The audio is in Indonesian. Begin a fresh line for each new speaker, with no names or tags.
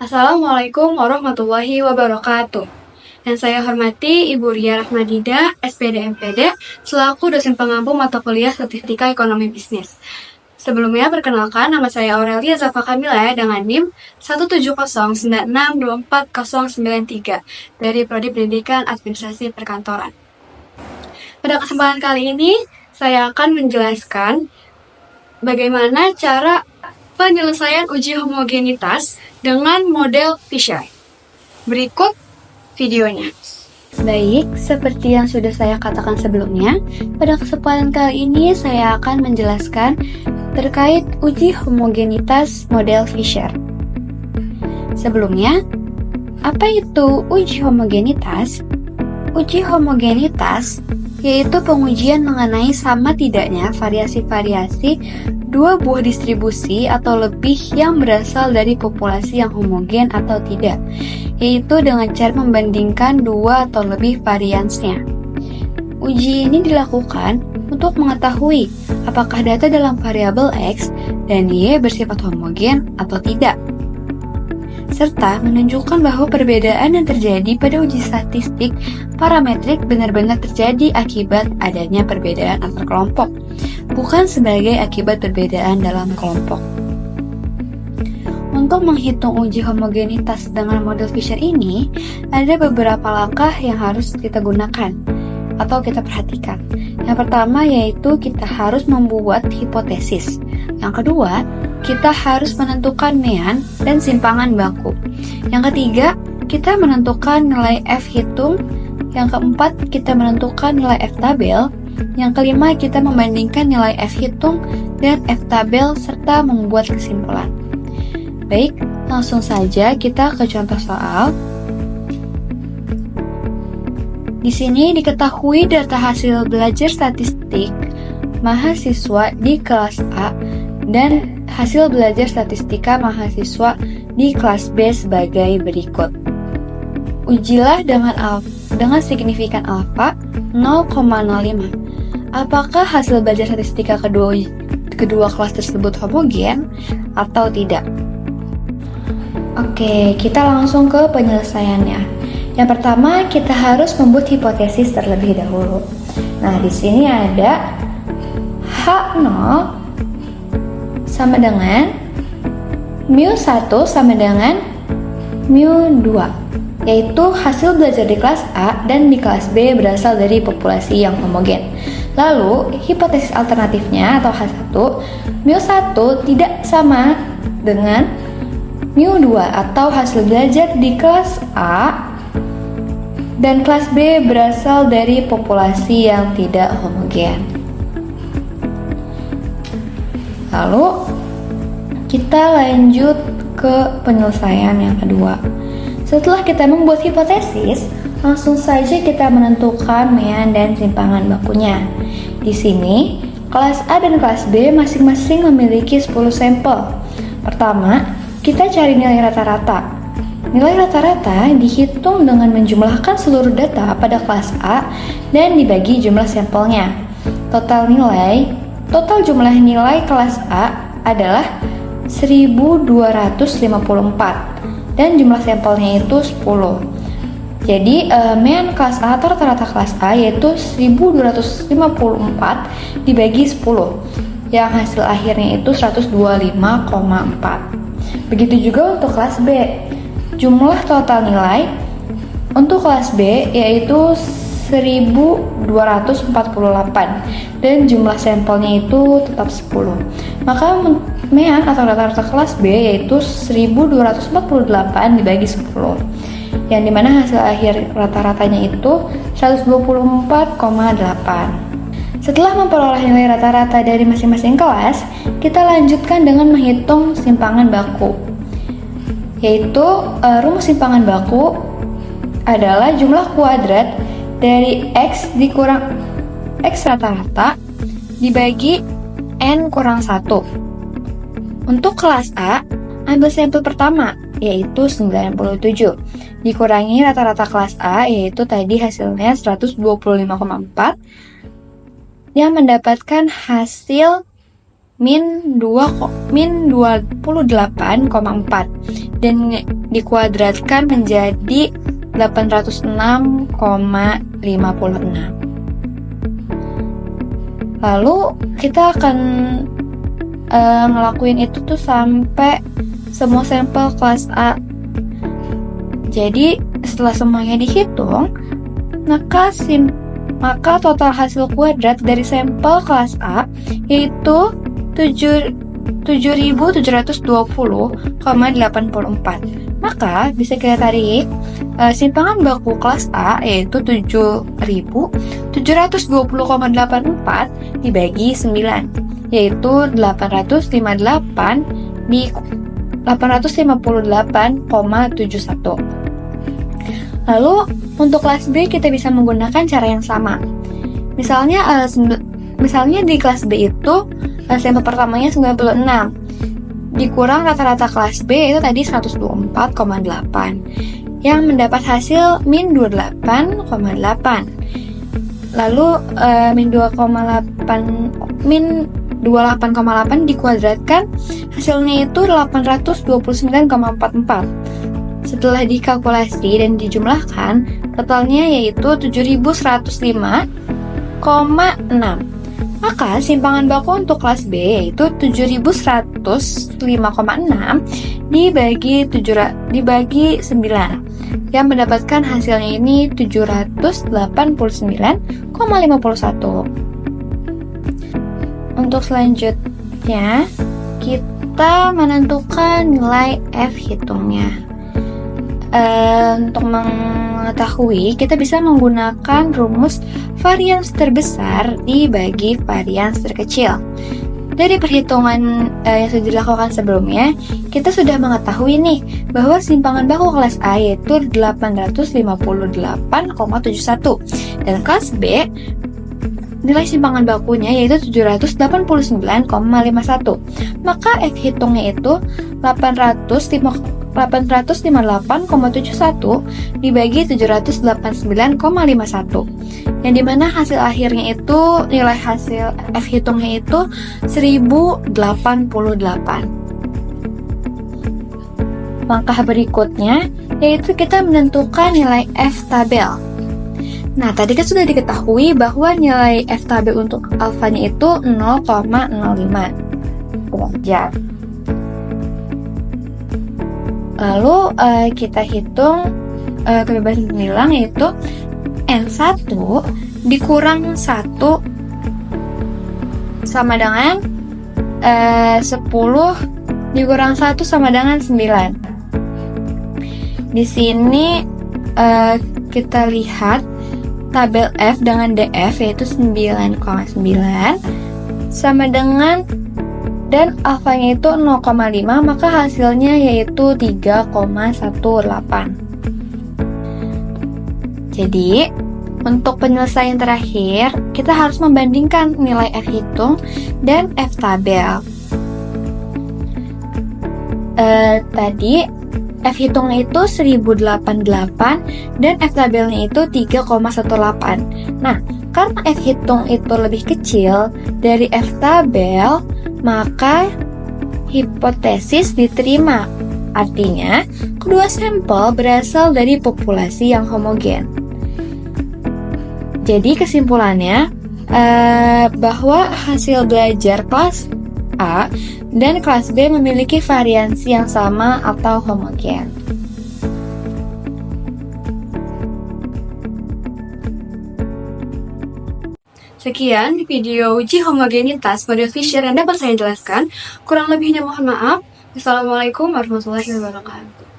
Assalamualaikum warahmatullahi wabarakatuh. Yang saya hormati Ibu Ria Rahmadida, SPD MPD, selaku dosen pengampu mata kuliah Statistika Ekonomi Bisnis. Sebelumnya, perkenalkan nama saya Aurelia Zafa Kamila dengan NIM 17096240093 dari Prodi Pendidikan Administrasi Perkantoran. Pada kesempatan kali ini, saya akan menjelaskan bagaimana cara penyelesaian uji homogenitas dengan model Fisher. Berikut videonya. Baik, seperti yang sudah saya katakan sebelumnya, pada kesempatan kali ini saya akan menjelaskan terkait uji homogenitas model Fisher. Sebelumnya, apa itu uji homogenitas? Uji homogenitas yaitu pengujian mengenai sama tidaknya variasi-variasi dua buah distribusi atau lebih yang berasal dari populasi yang homogen atau tidak, yaitu dengan cara membandingkan dua atau lebih variansnya. Uji ini dilakukan untuk mengetahui apakah data dalam variabel X dan Y bersifat homogen atau tidak, serta menunjukkan bahwa perbedaan yang terjadi pada uji statistik parametrik benar-benar terjadi akibat adanya perbedaan antar kelompok, bukan sebagai akibat perbedaan dalam kelompok. Untuk menghitung uji homogenitas dengan model Fisher ini, ada beberapa langkah yang harus kita gunakan atau kita perhatikan. Yang pertama yaitu kita harus membuat hipotesis. Yang kedua, kita harus menentukan mean dan simpangan baku. Yang ketiga, kita menentukan nilai F hitung. Yang keempat, kita menentukan nilai F tabel. Yang kelima, kita membandingkan nilai F hitung dan F tabel serta membuat kesimpulan. Baik, langsung saja kita ke contoh soal. Di sini diketahui data hasil belajar statistik mahasiswa di kelas A dan hasil belajar statistika mahasiswa di kelas B sebagai berikut. Ujilah dengan signifikan alfa 0,05. Apakah hasil belajar statistika kedua kelas tersebut homogen atau tidak? Oke, kita langsung ke penyelesaiannya. Yang pertama, kita harus membuat hipotesis terlebih dahulu. Nah, di sini ada H0 sama dengan mu1 sama dengan mu2, yaitu hasil belajar di kelas A dan di kelas B berasal dari populasi yang homogen. Lalu, hipotesis alternatifnya atau H1, mu1 tidak sama dengan mu2 atau hasil belajar di kelas A dan kelas B berasal dari populasi yang tidak homogen. Lalu kita lanjut ke penyelesaian yang kedua. Setelah kita membuat hipotesis, langsung saja kita menentukan mean dan simpangan bakunya. Di sini, kelas A dan kelas B masing-masing memiliki 10 sampel. Pertama, kita cari nilai rata-rata. Nilai rata-rata dihitung dengan menjumlahkan seluruh data pada kelas A dan dibagi jumlah sampelnya. Total jumlah nilai kelas A adalah 1254 dan jumlah sampelnya itu 10. Jadi, mean kelas A atau rata-rata kelas A yaitu 1254 dibagi 10, yang hasil akhirnya itu 125,4. Begitu juga untuk kelas B. Jumlah total nilai untuk kelas B yaitu 1248 dan jumlah sampelnya itu tetap 10. Maka mean atau rata-rata kelas B yaitu 1248 dibagi 10, yang dimana hasil akhir rata-ratanya itu 124,8. Setelah memperoleh nilai rata-rata dari masing-masing kelas, kita lanjutkan dengan menghitung simpangan baku, yaitu rumus simpangan baku adalah jumlah kuadrat dari X dikurang X rata-rata dibagi N kurang 1. Untuk kelas A, ambil sampel pertama, yaitu 97, dikurangi rata-rata kelas A, yaitu tadi hasilnya 125,4, yang mendapatkan hasil min 28,4, dan dikuadratkan menjadi 806,56. Lalu kita akan ngelakuin itu tuh sampai semua sampel kelas A. Jadi setelah semuanya dihitung, maka total hasil kuadrat dari sampel kelas A yaitu 7.720,84. Maka bisa kita tarik simpangan baku kelas A yaitu 7.720,84 dibagi 9, yaitu 858,71. Lalu untuk kelas B kita bisa menggunakan cara yang sama. Misalnya di kelas B itu sampel pertamanya 96 dikurang rata-rata kelas B itu tadi 124,8 yang mendapat hasil min 28,8. Lalu min 28,8 dikuadratkan hasilnya itu 829,44. Setelah dikalkulasi dan dijumlahkan, totalnya yaitu 7.105,6. Maka simpangan baku untuk kelas B yaitu 7.105,6 dibagi 9 yang mendapatkan hasilnya ini 789,51. Untuk selanjutnya kita menentukan nilai F hitungnya. Untuk mengetahui, kita bisa menggunakan rumus varians terbesar dibagi varians terkecil. Dari perhitungan yang sudah dilakukan sebelumnya, kita sudah mengetahui nih bahwa simpangan baku kelas A yaitu 858,71 dan kelas B nilai simpangan bakunya yaitu 789,51. Maka F hitungnya itu 858,71 dibagi 789,51, yang dimana hasil akhirnya itu nilai hasil F hitungnya itu 1088. Langkah berikutnya yaitu kita menentukan nilai F tabel. Nah, tadi kan sudah diketahui bahwa nilai F tabel untuk alfanya itu 0,05 derajat. Lalu kita hitung kebebasan pemilang yaitu N1 dikurang 1 sama dengan 10 dikurang 1 sama dengan 9. Di sini kita lihat tabel F dengan DF yaitu 9,9 sama dengan dan alfanya itu 0,5, maka hasilnya yaitu 3,18. Jadi untuk penyelesaian terakhir kita harus membandingkan nilai F hitung dan F tabel. Tadi F hitungnya itu 1088 dan F tabelnya itu 3,18. Nah, karena F hitung itu lebih kecil dari F tabel, maka hipotesis diterima. Artinya, kedua sampel berasal dari populasi yang homogen. Jadi kesimpulannya bahwa hasil belajar kelas A dan kelas B memiliki variansi yang sama atau homogen.
Sekian video uji homogenitas model Fisher yang dapat saya jelaskan. Kurang lebihnya mohon maaf. Wassalamualaikum warahmatullahi wabarakatuh.